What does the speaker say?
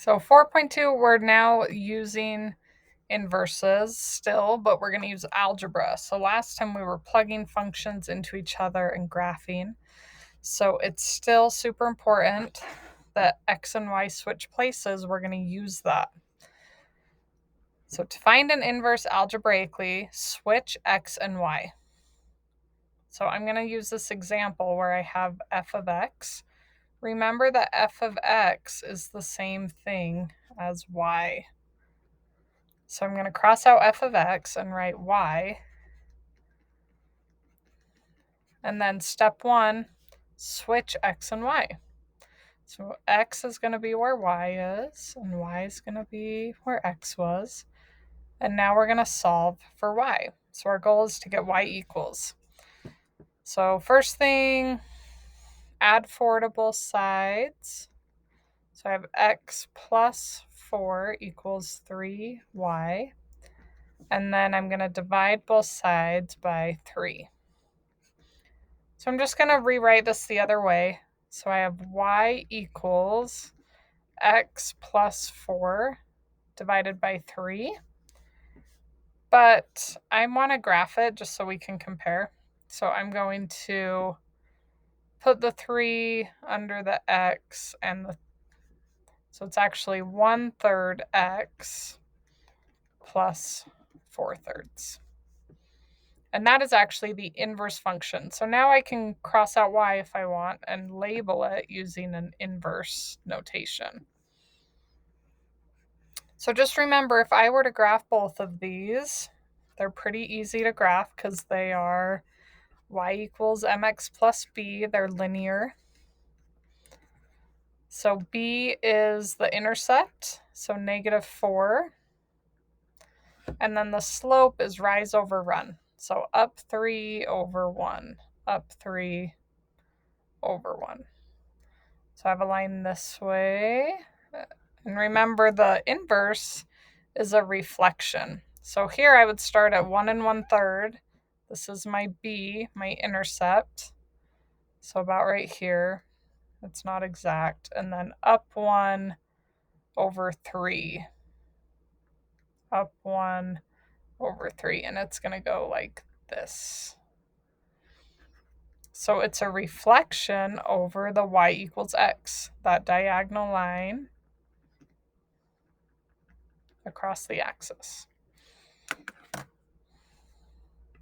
So 4.2, we're now using inverses still, but we're going to use algebra. So last time we were plugging functions into each other and graphing. So it's still super important that x and y switch places. We're going to use that. So to find an inverse algebraically, switch x and y. So I'm going to use this example where I have f of x. Remember that f of x is the same thing as y. So I'm going to cross out f of x and write y. And then step 1, switch x and y. So x is going to be where y is, and y is going to be where x was. And now we're going to solve for y. So our goal is to get y equals. So first thing, add 4 to both sides. So I have x plus 4 equals 3y. And then I'm going to divide both sides by 3. So I'm just going to rewrite this the other way. So I have y equals x plus 4 divided by 3. But I want to graph it just so we can compare. So I'm going to put the 3 under the x and so it's actually 1/3 x plus 4/3. And that is actually the inverse function. So now I can cross out y if I want and label it using an inverse notation. So just remember, if I were to graph both of these, they're pretty easy to graph because they are y equals mx plus b. They're linear. So b is the intercept, so -4. And then the slope is rise over run. So up 3 over 1, up 3 over 1. So I have a line this way. And remember, the inverse is a reflection. So here I would start at 1 1/3. This is my b, my intercept. So about right here. It's not exact. And then up 1 over 3. Up 1 over 3. And it's going to go like this. So it's a reflection over the y equals x, that diagonal line across the axis.